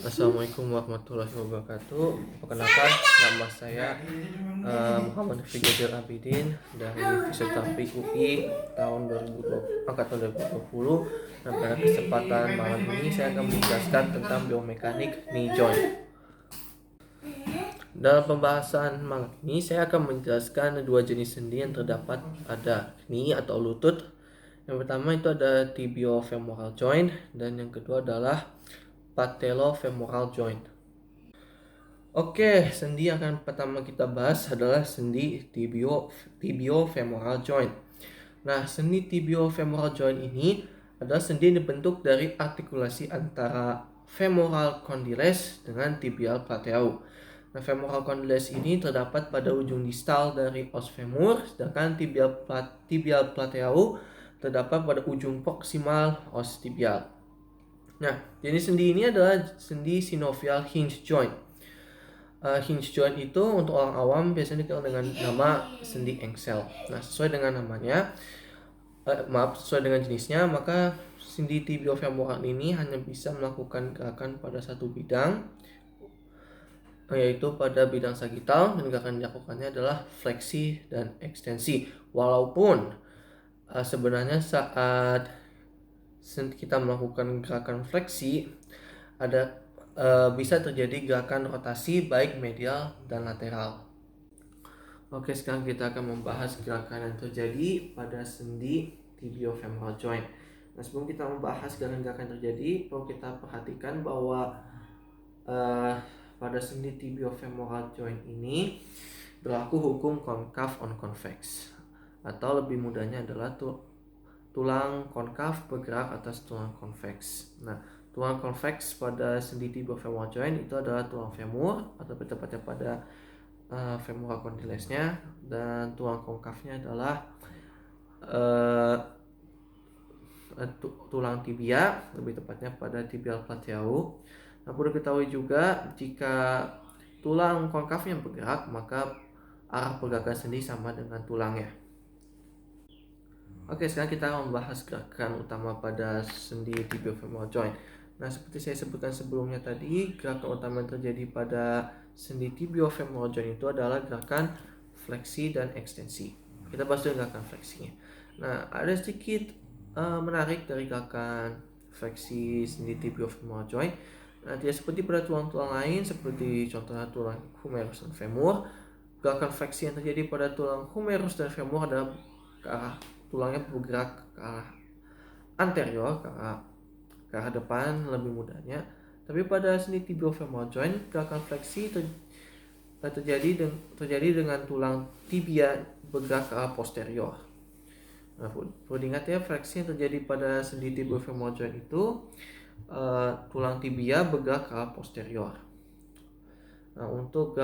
Assalamualaikum warahmatullahi wabarakatuh. Perkenalkan, nama saya Muhammad Fijadir Abidin dari Fisioterapi UI tahun 2020, angkatan 2020. Dan pada kesempatan malam ini saya akan menjelaskan tentang biomekanik knee joint. Dalam pembahasan malam ini saya akan menjelaskan dua jenis sendi yang terdapat pada knee atau lutut. Yang pertama itu ada tibiofemoral joint dan yang kedua adalah patellofemoral joint. Oke, sendi yang akan pertama kita bahas adalah sendi tibiofemoral joint. Nah, sendi tibiofemoral joint ini adalah sendi yang dibentuk dari artikulasi antara femoral condyles dengan tibial plateau. Nah, femoral condyles ini terdapat pada ujung distal dari os femur, sedangkan tibial plateau terdapat pada ujung proksimal os tibial. Nah, jenis sendi ini adalah sendi synovial hinge joint. Hinge joint itu untuk orang awam biasanya dikenal dengan nama sendi engsel. Nah, sesuai dengan namanya, sesuai dengan jenisnya, maka sendi tibiofemoral ini hanya bisa melakukan gerakan pada satu bidang, yaitu pada bidang sagital, dan gerakan yang dilakukannya adalah fleksi dan ekstensi. Walaupun sebenarnya saat kita melakukan gerakan fleksi bisa terjadi gerakan rotasi baik medial dan lateral. Oke, sekarang kita akan membahas gerakan yang terjadi pada sendi tibiofemoral joint. Nah, sebelum kita membahas gerakan-gerakan yang terjadi, perlu kita perhatikan bahwa pada sendi tibiofemoral joint ini berlaku hukum konkav on convex, atau lebih mudahnya adalah tulang konkav bergerak atas tulang konveks. Nah, tulang konveks pada sendi tibiofemoral joint itu adalah tulang femur atau tepatnya pada femoral condylesnya, dan tulang konkavnya adalah tulang tibia, lebih tepatnya pada tibial plateau. Nah, perlu diketahui juga jika tulang konkavnya bergerak, maka arah pergerakan sendi sama dengan tulangnya. Oke, sekarang kita membahas gerakan utama pada sendi tibiofemoral joint. Nah, seperti saya sebutkan sebelumnya tadi, gerakan utama yang terjadi pada sendi tibiofemoral joint itu adalah gerakan fleksi dan ekstensi. Kita bahas dulu gerakan fleksinya. Nah, ada sedikit menarik dari gerakan fleksi sendi tibiofemoral joint. Nah, tidak seperti pada tulang-tulang lain, seperti contohnya tulang humerus dan femur. Gerakan fleksi yang terjadi pada tulang humerus dan femur adalah ke arah tulangnya bergerak ke arah anterior, ke arah depan lebih mudahnya. Tapi pada sendi tibiofemoral joint, gerakan fleksi terjadi dengan tulang tibia bergerak ke arah posterior. Nah, perlu diingat ya, fleksi yang terjadi pada sendi tibiofemoral joint itu tulang tibia bergerak ke arah posterior. Nah, untuk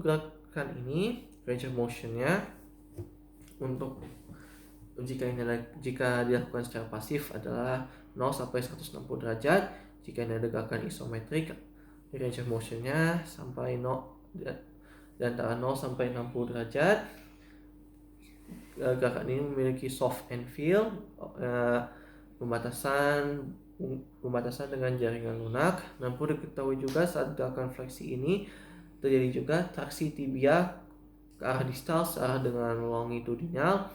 gerakan ini, range of motionnya jika dilakukan secara pasif adalah 0 sampai 160 derajat. Jika ini ada gerakan isometrik, range of motionnya sampai 0 dan antara 0 sampai 60 derajat. Gerakan ini memiliki soft and feel, pembatasan dengan jaringan lunak. Dan perlu diketahui juga saat gerakan fleksi ini terjadi juga traksi tibia ke arah distal searah dengan longitudinal,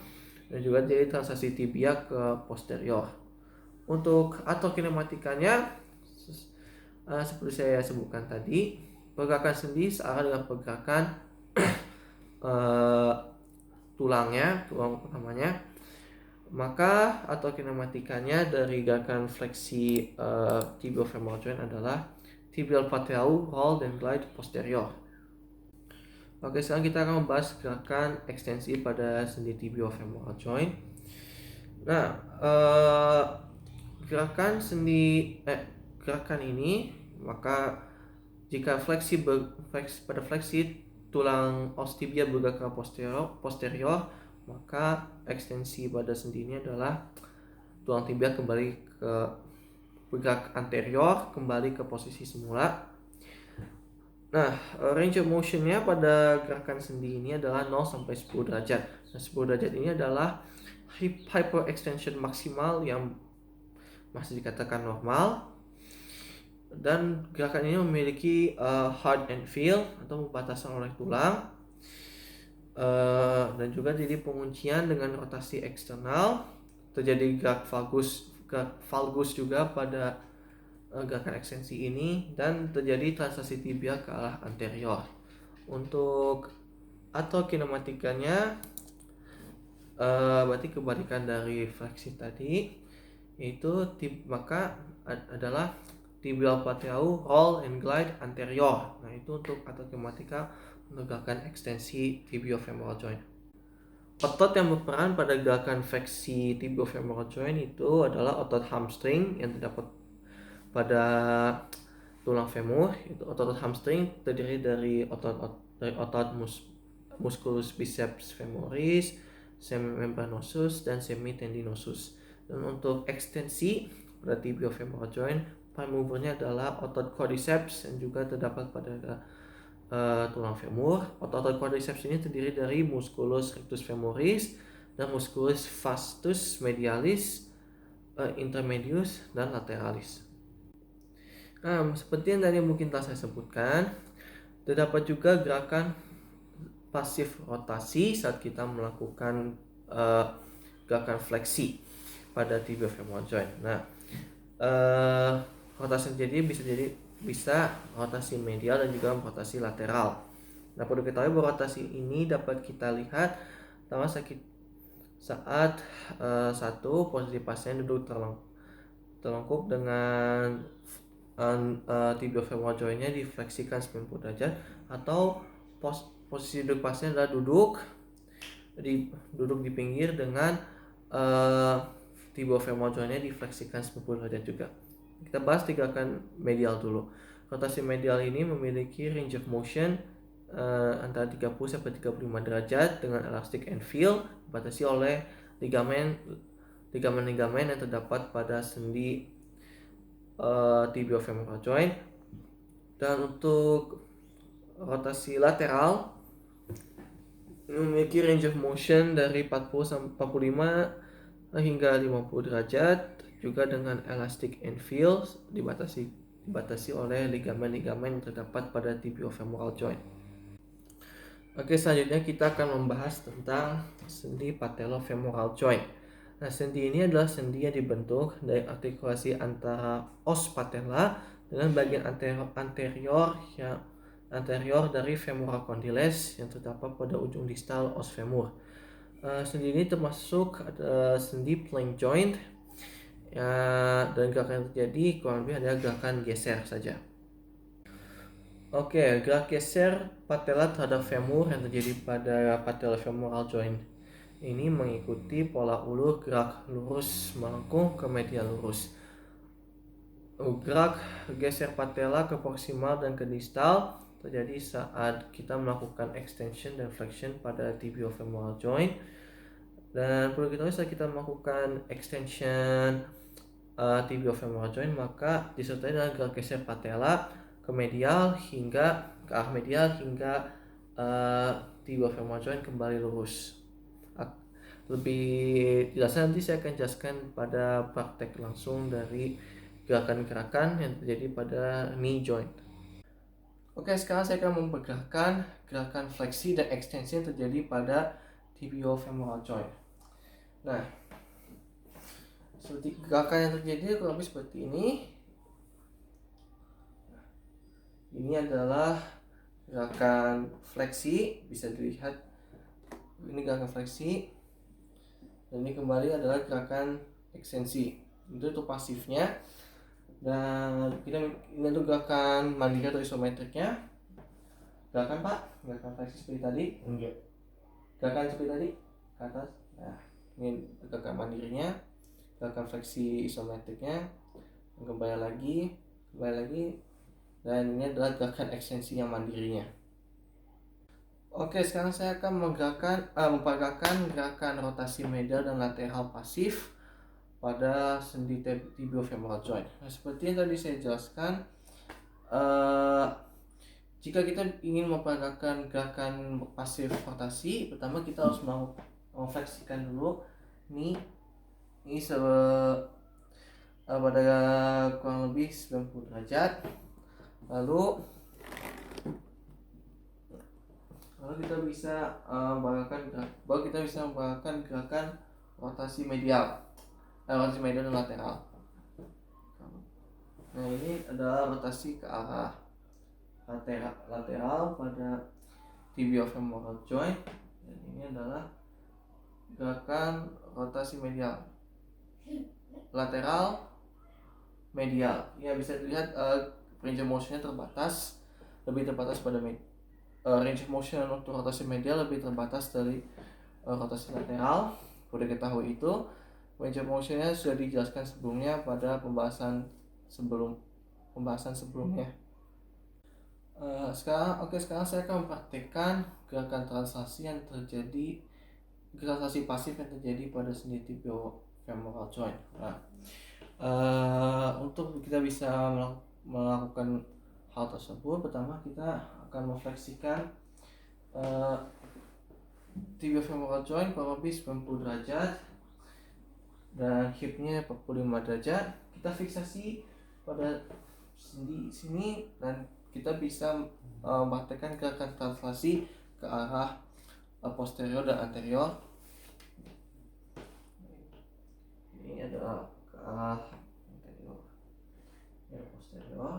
dan juga jadi translasi tibia ke posterior. Untuk atrokinematikanya, seperti saya sebutkan tadi, pergerakan sendi searah dengan pergerakan tulang utamanya. Maka atrokinematikanya dari gerakan fleksi tibiofemoral joint adalah tibial plateau roll dan glide posterior. Oke, sekarang kita akan membahas gerakan ekstensi pada sendi tibiofemoral joint. Nah, gerakan ini, maka jika pada fleksi tulang os tibia bergerak ke posterior, maka ekstensi pada sendi ini adalah tulang tibia kembali ke bergerak anterior, kembali ke posisi semula. Nah, range of motionnya pada gerakan sendi ini adalah 0 sampai 10 derajat. Nah, 10 derajat ini adalah hyperextension maksimal yang masih dikatakan normal. dan gerakan ini memiliki hard and feel atau pembatasan oleh tulang, dan juga jadi penguncian dengan rotasi eksternal. Terjadi gerak valgus juga pada gerakan ekstensi ini, dan terjadi translasi tibia ke arah anterior. Untuk atau kinematikanya berarti kebalikan dari fleksi tadi, yaitu maka adalah tibial plateau roll and glide anterior. Nah, itu untuk atau kinematika untuk gerakan ekstensi tibiofemoral joint. Otot yang berperan pada gerakan fleksi tibiofemoral joint itu adalah otot hamstring yang terdapat pada tulang femur. Itu otot hamstring terdiri dari otot musculus biceps femoris, semimembranosus, dan semitendinosus. Dan untuk ekstensi pada tibiofemoral joint, prime movernya adalah otot quadriceps yang juga terdapat pada tulang femur. Otot quadriceps ini terdiri dari musculus rectus femoris dan musculus vastus medialis, intermedius, dan lateralis. Nah, seperti yang tadi mungkin telah saya sebutkan, terdapat juga gerakan pasif rotasi saat kita melakukan gerakan fleksi pada tibiofemoral joint. Nah, rotasi bisa rotasi medial dan juga rotasi lateral. Nah, perlu diketahui bahwa rotasi ini dapat kita lihat pertama saat satu posisi pasien duduk terlengkup dengan tibiofemoral jointnya difleksikan 90 derajat, atau posisi duduk pasien adalah duduk di pinggir dengan tibiofemoral jointnya difleksikan 90 derajat juga. Kita bahas di gerakan medial dulu. Rotasi medial ini memiliki range of motion antara 30 sampai 35 derajat dengan elastic and feel, dibatasi oleh ligamen yang terdapat pada sendi tibiofemoral joint. Dan untuk rotasi lateral memiliki range of motion dari 40 sampai 45 hingga 50 derajat, juga dengan elastic and feel, dibatasi oleh ligamen-ligamen yang terdapat pada tibiofemoral joint. Oke, selanjutnya kita akan membahas tentang sendi patellofemoral joint. Nah, sendi ini adalah sendi yang dibentuk dari artikulasi antara os patella dengan bagian anterior dari femoral condyles yang terdapat pada ujung distal os femur. Sendi ini termasuk sendi plank joint, dan gerakan yang terjadi kurang lebih adalah gerakan geser saja. Oke, gerak geser patella terhadap femur yang terjadi pada patellofemoral joint ini mengikuti pola ulur gerak lurus melengkung ke medial lurus. Gerak geser patella ke proksimal dan ke distal terjadi saat kita melakukan extension dan flexion pada tibiofemoral joint. Dan perlu kita tahu, saat kita melakukan extension tibiofemoral joint, maka disertai dengan gerak geser patella ke arah medial hingga tibiofemoral joint kembali lurus. Lebih jelasnya nanti saya akan jelaskan pada praktek langsung dari gerakan-gerakan yang terjadi pada knee joint. Oke, sekarang saya akan memperagakan gerakan fleksi dan ekstensi yang terjadi pada tibiofemoral joint. Nah, seperti gerakan yang terjadi kurang lebih seperti ini. Ini adalah gerakan fleksi, bisa dilihat ini gerakan fleksi, dan ini kembali adalah gerakan ekstensi. Itu pasifnya. Dan ini untuk gerakan mandiri atau isometriknya. Gerakan Pak, gerakan fleksi seperti tadi. Enggak. Gerakan seperti tadi ke atas. Nah, ini gerakan mandirinya, gerakan fleksi isometriknya. Kembali lagi, dan ini adalah gerakan ekstensi yang mandirinya. Oke, sekarang saya akan memperagakan gerakan rotasi medial dan lateral pasif pada sendi tibiofemoral joint. Nah, seperti yang tadi saya jelaskan, jika kita ingin memperagakan gerakan pasif rotasi, pertama kita harus memfleksikan dulu ini pada kurang lebih 90 derajat. Lalu kita bisa membahagiakan gerakan rotasi medial dan lateral. Nah, ini adalah rotasi ke arah lateral pada tibiofemoral joint, dan ini adalah gerakan rotasi medial. Lateral, medial. Ya, bisa dilihat range of motionnya lebih terbatas pada range of motion untuk rotasi medial lebih terbatas dari rotasi lateral. Sudah ketahui itu, range of motionnya sudah dijelaskan sebelumnya pada pembahasan sebelumnya. Sekarang saya akan mempraktikkan gerakan translasi pasif yang terjadi pada sendi tibiofemoral joint. Nah, untuk kita bisa melakukan hal tersebut, pertama kita akan mefleksikan tibiofemoral joint kurang lebih 90 derajat dan hipnya 45 derajat. Kita fiksasi pada sendi sini dan kita bisa mempraktekkan gerakan translasi ke arah posterior dan anterior. Ini adalah ke arah anterior, ini posterior,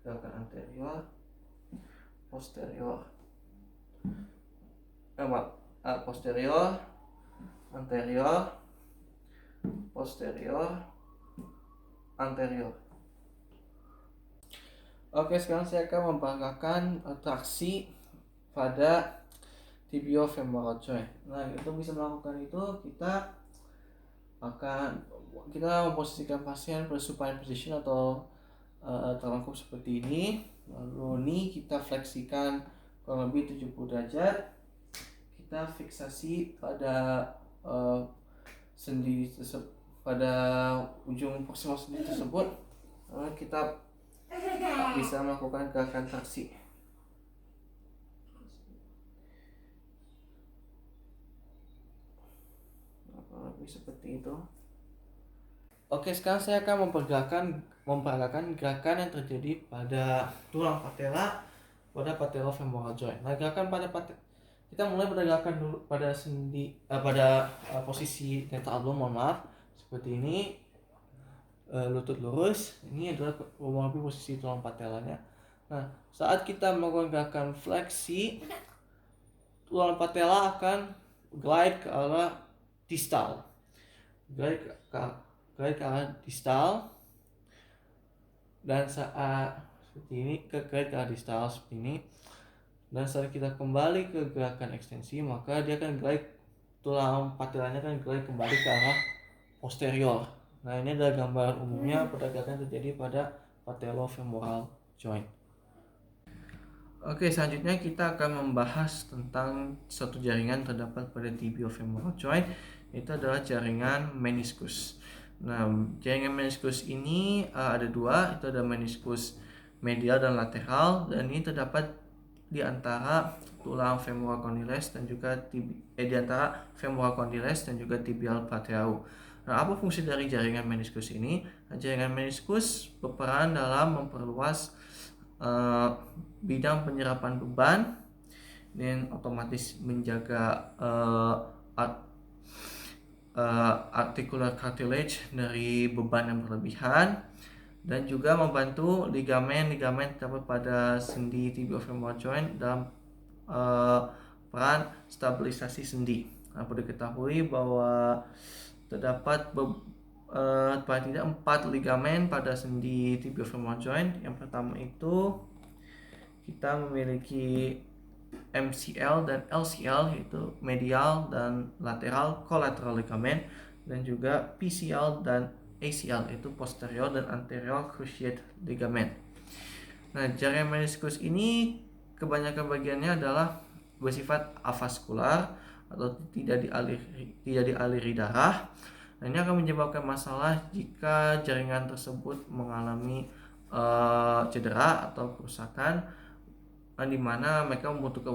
gerakan anterior, posterior, posterior, anterior, posterior, anterior. Oke, sekarang saya akan membanggakan traksi pada tibiofemoral joint. Nah, untuk bisa melakukan itu, kita memposisikan pasien pada supine position atau terlengkup seperti ini. Lalu ini kita fleksikan kurang lebih 70 derajat. Kita fiksasi pada sendi tersebut, pada ujung proksimal sendi tersebut. Lalu kita bisa melakukan gerakan traksi. Lebih seperti itu. Oke, sekarang saya akan memperagakan gerakan yang terjadi pada tulang patella pada patellofemoral joint. Nah, gerakan kita mulai pada gerakan dulu pada posisi netral dulu, mohon maaf, seperti ini. Lutut lurus, ini adalah posisi tulang patellanya. Nah, saat kita melakukan gerakan fleksi, tulang patella akan glide ke arah distal, dan saat seperti ini glide ke arah distal seperti ini. Dan saat kita kembali ke gerakan ekstensi, maka dia akan tulang patellanya akan glide kembali ke arah posterior. Nah, ini adalah gambaran umumnya pada gerakan terjadi pada patellofemoral joint. Oke, selanjutnya kita akan membahas tentang suatu jaringan terdapat pada tibiofemoral joint, itu adalah jaringan meniskus. Nah, jaringan meniskus ini ada dua, itu ada meniskus medial dan lateral, dan ini terdapat di antara tulang femoral condyles dan juga tibial patellus. Nah, apa fungsi dari jaringan meniskus ini? Nah, jaringan meniskus berperan dalam memperluas bidang penyerapan beban dan otomatis menjaga articular cartilage dari beban yang berlebihan, dan juga membantu ligamen terdapat pada sendi tibiofemoral joint dalam peran stabilisasi sendi. Nah, perlu diketahui bahwa terdapat paling tidak 4 ligamen pada sendi tibiofemoral joint. Yang pertama itu kita memiliki MCL dan LCL, yaitu medial dan lateral collateral ligament, dan juga PCL dan ACL, yaitu posterior dan anterior cruciate ligament. Nah, jaringan meniskus ini kebanyakan bagiannya adalah bersifat avaskular atau tidak dialiri darah. Nah, ini akan menyebabkan masalah jika jaringan tersebut mengalami cedera atau kerusakan, di mana mereka membutuhkan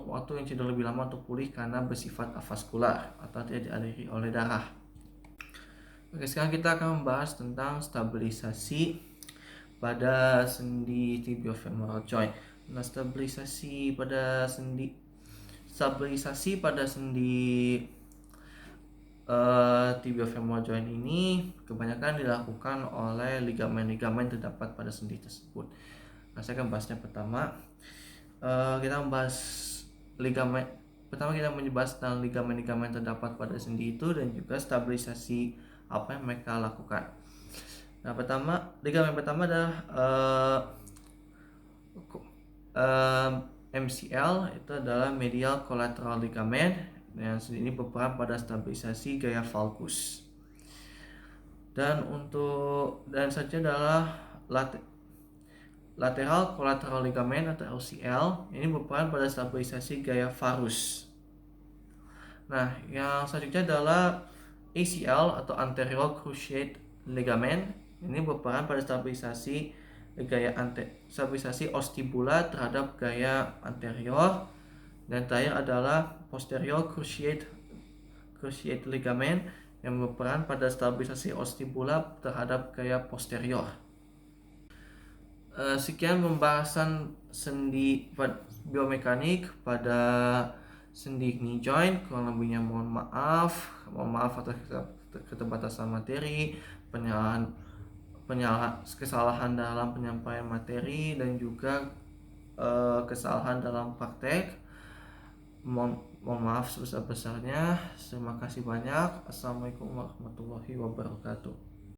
waktu yang cenderung lebih lama untuk pulih karena bersifat avaskular atau tidak dialiri oleh darah. Oke, sekarang kita akan membahas tentang stabilisasi pada sendi tibiofemoral joint. Nah, stabilisasi pada sendi tibiofemoral joint ini kebanyakan dilakukan oleh ligamen-ligamen terdapat pada sendi tersebut. Nah, saya akan bahasnya pertama. Kita membahas ligamen. Pertama kita membahas tentang ligamen-ligamen terdapat pada sendi itu dan juga stabilisasi apa yang mereka lakukan. Nah, ligamen pertama adalah MCL, itu adalah medial collateral ligament yang ini berperan pada stabilisasi gaya valgus. Dan selanjutnya adalah lateral collateral ligament atau LCL, ini berperan pada stabilisasi gaya varus. Nah, yang selanjutnya adalah ACL atau anterior cruciate ligament, ini berperan pada stabilisasi ostibula terhadap gaya anterior. Dan terakhir adalah posterior cruciate ligament yang berperan pada stabilisasi ostibula terhadap gaya posterior. Sekian pembahasan sendi biomekanik pada sendi knee joint. Kurang lebihnya mohon maaf atas keterbatasan materi, kesalahan dalam penyampaian materi, dan juga kesalahan dalam praktek. Mohon maaf sebesar-besarnya. Terima kasih banyak. Assalamualaikum warahmatullahi wabarakatuh.